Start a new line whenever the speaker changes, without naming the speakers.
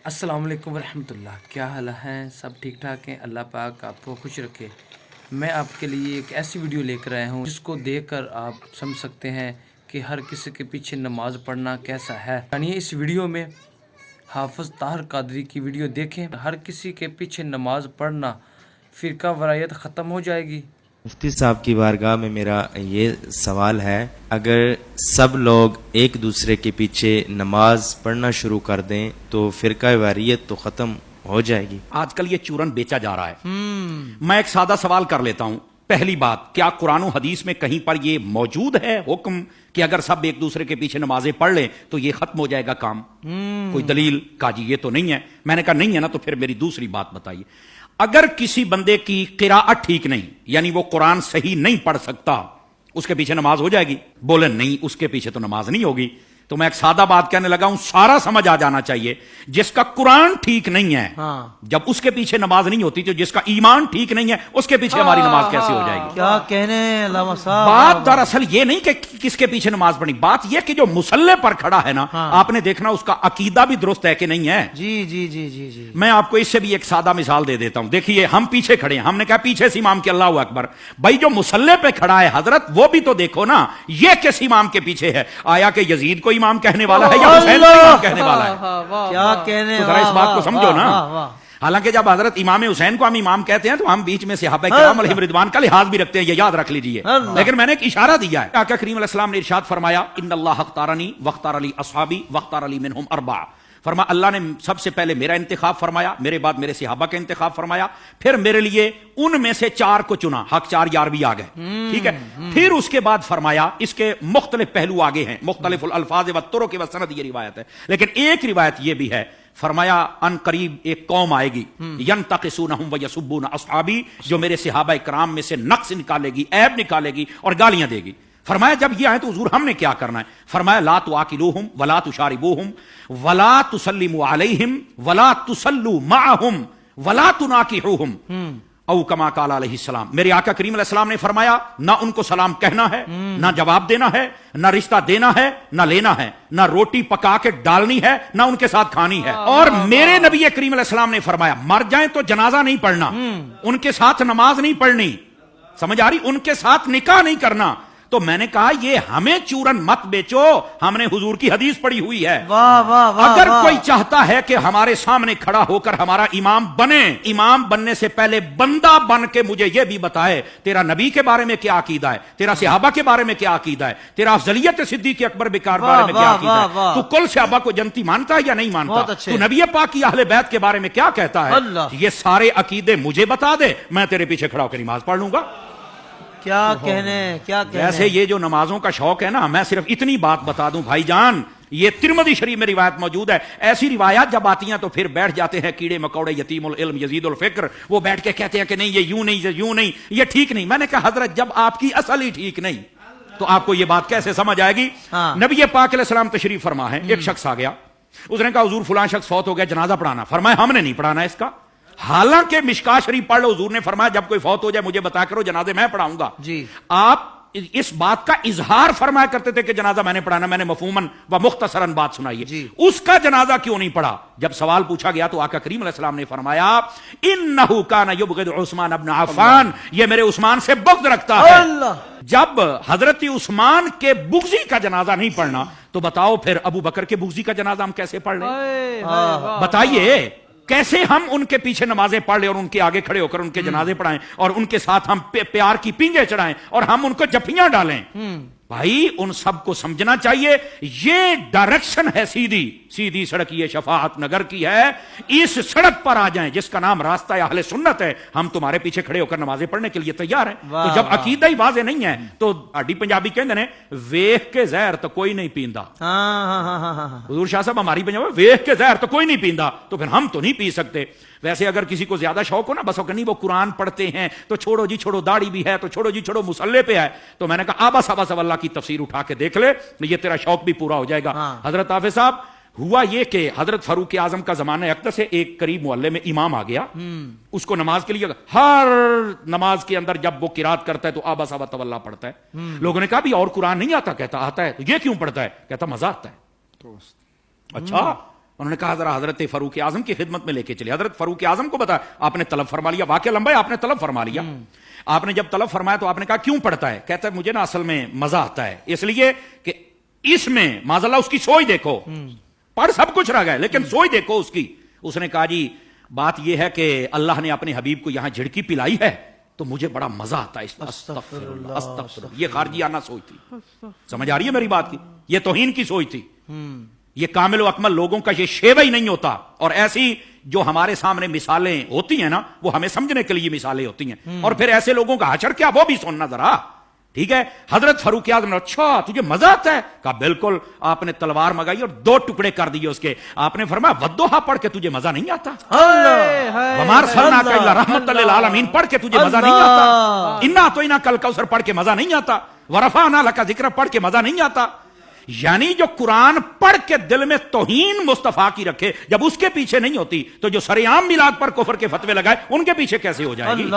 السلام علیکم ورحمۃ اللہ، کیا حال ہیں؟ سب ٹھیک ٹھاک ہیں؟ اللہ پاک آپ کو خوش رکھے۔ میں آپ کے لیے ایک ایسی ویڈیو لے کر آیا ہوں جس کو دیکھ کر آپ سمجھ سکتے ہیں کہ ہر کسی کے پیچھے نماز پڑھنا کیسا ہے۔ یعنی اس ویڈیو میں حافظ طاہر قادری کی ویڈیو دیکھیں، ہر کسی کے پیچھے نماز پڑھنا فرقہ وارائیت ختم ہو جائے گی۔
مفتی صاحب کی بارگاہ میں میرا یہ سوال ہے، اگر سب لوگ ایک دوسرے کے پیچھے نماز پڑھنا شروع کر دیں تو فرقہ واریت تو ختم ہو جائے گی۔
آج کل یہ چورن بیچا جا رہا ہے۔ میں ایک سادہ سوال کر لیتا ہوں۔ پہلی بات، کیا قرآن و حدیث میں کہیں پر یہ موجود ہے حکم کہ اگر سب ایک دوسرے کے پیچھے نمازیں پڑھ لیں تو یہ ختم ہو جائے گا کام؟ کوئی دلیل؟ کہا جی یہ تو نہیں ہے۔ میں نے کہا نہیں ہے نا، تو پھر میری دوسری بات بتائیے۔ اگر کسی بندے کی قراءت ٹھیک نہیں، یعنی وہ قرآن صحیح نہیں پڑھ سکتا، اس کے پیچھے نماز ہو جائے گی؟ بولے نہیں، اس کے پیچھے تو نماز نہیں ہوگی۔ تو میں ایک سادہ بات کہنے لگا ہوں، سارا سمجھ آ جانا چاہیے۔ جس کا قرآن ٹھیک نہیں ہے، جب اس کے پیچھے نماز نہیں ہوتی، تو جس کا ایمان ٹھیک نہیں ہے اس کے پیچھے ہماری نماز کیسے ہو جائے گی؟
کیا کہنے علامہ صاحب۔
بات دراصل یہ نہیں کہ کس کے پیچھے نماز پڑھنی، بات یہ کہ جو مصلی پر کھڑا ہے نا، آپ نے دیکھنا اس کا عقیدہ بھی درست ہے کہ نہیں ہے۔
جی جی جی جی جی
میں آپ کو اس سے بھی ایک سادہ مثال دے دیتا ہوں۔ دیکھیے، ہم پیچھے کھڑے ہیں، ہم نے کہا پیچھے سے امام کے اللہ اکبر، بھائی جو مصلی پہ کھڑا ہے حضرت، وہ بھی تو دیکھو نا، یہ کس امام کے پیچھے ہے؟ آیا کہ یزید کو امام کہنے والا ہے یا حسین کو امام کہنے والا ہے؟
کیا کہنے،
تو ذرا اس بات کو سمجھو نا۔ حالانکہ جب حضرت امام حسین کو ہم امام کہتے ہیں تو ہم بیچ میں صحابہ کرام علیہم رضوان کا لحاظ بھی رکھتے ہیں، یہ یاد رکھ لیجئے۔ لیکن میں نے ایک اشارہ دیا ہے۔ آقا کریم علیہ السلام نے ارشاد فرمایا، ان اللہ اختارنی واختار علی اصحابی واختار علی منہم اربعہ۔ فرما اللہ نے سب سے پہلے میرا انتخاب فرمایا، میرے بعد میرے صحابہ کا انتخاب فرمایا، پھر میرے لیے ان میں سے 4 کو چنا، حق 4 یار بھی آ گئے، ٹھیک ہے۔ پھر اس کے بعد فرمایا، اس کے مختلف پہلو آگے ہیں، مختلف الفاظ و طرق و سند، یہ روایت ہے، لیکن ایک روایت یہ بھی ہے، فرمایا ان قریب ایک قوم آئے گی، ینتقصونہم ویسبون اصحابی، جو میرے صحابہ کرام میں سے نقص نکالے گی، عیب نکالے گی اور گالیاں دے گی۔ فرمایا جب یہ آئے تو حضور ہم نے کیا کرنا ہے؟ فرمایا لا تواکلوہم ولا تشاربوہم ولا تسلموا علیہم ولا تصلوا معہم ولا تناکحوہم، او کما قال علیہ السلام۔ میرے آقا کریم علیہ السلام نے فرمایا، نہ ان کو سلام کہنا ہے، نہ جواب دینا ہے، نہ رشتہ دینا ہے، نہ لینا ہے، نہ روٹی پکا کے ڈالنی ہے، نہ ان کے ساتھ کھانی ہے۔ اور میرے نبی کریم علیہ السلام نے فرمایا، مر جائیں تو جنازہ نہیں پڑھنا، ان کے ساتھ نماز نہیں پڑھنی، سمجھ آ رہی؟ ان کے ساتھ نکاح نہیں کرنا۔ تو میں نے کہا یہ ہمیں چورن مت بیچو، ہم نے حضور کی حدیث پڑھی ہوئی ہے۔
واہ واہ واہ۔
اگر کوئی چاہتا ہے کہ ہمارے سامنے کھڑا ہو کر ہمارا امام بنے، امام بننے سے پہلے بندہ بن کے مجھے یہ بھی بتائے تیرا نبی کے بارے میں کیا عقیدہ ہے، تیرا صحابہ کے بارے میں کیا عقیدہ ہے، تیرا افضلیت صدیق اکبر بکار بارے میں کیا عقیدہ ہے، تو کل صحابہ کو جنتی مانتا ہے یا نہیں مانتا، تو نبی پاک کی اہل بیت کے بارے میں کیا کہتا ہے، یہ سارے عقیدے مجھے بتا دے، میں تیرے پیچھے کھڑا ہو کے نماز پڑھ لوں گا۔
کیا کہنے، کیا کہنے۔
ویسے یہ جو نمازوں کا شوق ہے نا، میں صرف اتنی بات بتا دوں بھائی جان، یہ ترمذی شریف میں روایت موجود ہے۔ ایسی روایات جب آتی ہیں تو پھر بیٹھ جاتے ہیں کیڑے مکوڑے، یتیم العلم یزید الفکر، وہ بیٹھ کے کہتے ہیں کہ نہیں یہ یوں نہیں، یہ یوں نہیں، یہ ٹھیک نہیں۔ میں نے کہا حضرت جب آپ کی اصل ہی ٹھیک نہیں تو آپ کو یہ بات کیسے سمجھ آئے گی؟ نبی پاک علیہ السلام تشریف فرما ہے، ایک شخص آ گیا، اس نے کہا حضور فلاں شخص فوت ہو گیا، جنازہ پڑھانا۔ فرمایا ہم نے نہیں پڑھانا اس کا، حالانکہ مشکات شریف پڑھ لو، حضور نے فرمایا جب کوئی فوت ہو جائے مجھے بتا کرو، جنازے میں پڑھاؤں گا۔
جی
آپ اس بات کا اظہار فرمایا کرتے تھے کہ جنازہ میں نے پڑھانا، میں نے مفہوماً و مختصراً بات سنائی ہے، اس کا جنازہ کیوں نہیں پڑھا؟ جب سوال پوچھا گیا تو آقا کریم علیہ السلام نے فرمایا، انہ کان یبغض عثمان ابن عفان، یہ میرے عثمان سے بغض رکھتا ہے۔ جب حضرت عثمان کے بغضی کا جنازہ نہیں پڑھنا تو بتاؤ پھر ابو بکر کے بغضی کا جنازہ ہم کیسے پڑھ لیں؟ بتائیے کیسے ہم ان کے پیچھے نمازیں پڑھ لیں اور ان کے آگے کھڑے ہو کر ان کے جنازے پڑھائیں اور ان کے ساتھ ہم پیار کی پینگیں چڑھائیں اور ہم ان کو جفیاں ڈالیں؟ بھائی ان سب کو سمجھنا چاہیے، یہ ڈائریکشن ہے سیدھی سیدھی سڑک، یہ شفاعت نگر کی ہے، اس سڑک پر آ جائیں جس کا نام راستہ اہل سنت ہے، ہم تمہارے پیچھے کھڑے ہو کر نمازیں پڑھنے کے لیے تیار ہیں۔ تو جب عقیدہ ہی واضح نہیں ہے تو آڈی پنجابی کہندے نے ویکھ کے زہر تو کوئی نہیں پیندا۔ حضور شاہ صاحب ہماری پنجابی ویکھ کے زہر تو کوئی نہیں پیندا، تو پھر ہم تو نہیں پی سکتے۔ ویسے اگر کسی کو زیادہ شوق ہو نا، بس نہیں وہ قرآن پڑھتے ہیں تو چھوڑو جی چھوڑو، داڑھی بھی ہے تو چھوڑو جی چھوڑو، مصلی پہ ہے، تو میں نے کہا آبا صبا صب اللہ کی تفسیر اٹھا کے دیکھ لے، یہ تیرا شوق بھی پورا ہو جائے گا۔ حضرت حافظ صاحب، ہوا یہ کہ حضرت فاروق اعظم کا زمانہ اقدس سے ایک قریب محلے میں امام آ گیا، اس کو نماز کے لیے ہر نماز کے اندر جب وہ قرات کرتا ہے تو آبا صبا طولہ پڑھتا ہے۔ لوگوں نے کہا بھی اور قرآن نہیں آتا؟ کہتا آتا ہے۔ تو یہ کیوں پڑھتا ہے؟ کہتا مزہ آتا ہے۔ اچھا انہوں نے کہا ذرا حضرت فاروق اعظم کی خدمت میں لے کے چلے. حضرت فاروق اعظم کو بتا آپ نے طلب فرما لیا, واقعہ لمبا ہے, آپ نے طلب فرما لیا. آپ نے جب طلب فرمایا تو آپ نے کہا کیوں پڑھتا ہے؟ کہتا ہے مجھے نا اصل میں مزہ آتا ہے, اس لیے کہ اس میں معاذ اللہ اس کی سوچ دیکھو, پڑھ سب کچھ رہ گئے لیکن سوچ دیکھو اس کی. اس نے کہا جی بات یہ ہے کہ اللہ نے اپنے حبیب کو یہاں جھڑکی پلائی ہے تو مجھے بڑا مزہ آتا ہے. استغفر اللہ استغفر اللہ. یہ خارجیانہ سوچ تھی, سمجھ آ رہی ہے میری بات کی؟ یہ توہین کی سوچ تھی. یہ کامل و اکمل لوگوں کا یہ شیوہ ہی نہیں ہوتا. اور ایسی جو ہمارے سامنے مثالیں ہوتی ہیں نا, وہ ہمیں سمجھنے کے لیے مثالیں ہوتی ہیں, اور پھر ایسے لوگوں کا حشر کیا وہ بھی سننا ذرا. ٹھیک ہے, حضرت فاروق اعظم نے اچھا تجھے مزہ آتا ہے؟ کہا بالکل. آپ نے تلوار منگائی اور 2 ٹکڑے کر دیے اس کے. آپ نے فرمایا ودوحا پڑھ کے تجھے مزہ نہیں آتا؟ وما ارسلناک الا رحمۃ للعالمین پڑھ کے تجھے مزہ نہیں آتا؟ انا اعطیناک الکوثر پڑھ کے مزہ نہیں آتا؟ ورفعنا لک ذکرک پڑھ کے مزہ نہیں آتا؟ یعنی جو قرآن پڑھ کے دل میں توہین مصطفیٰ کی رکھے, جب اس کے پیچھے نہیں ہوتی تو جو سرعام میلاد پر کفر کے فتوے لگائے ان کے پیچھے کیسے ہو جائے گی؟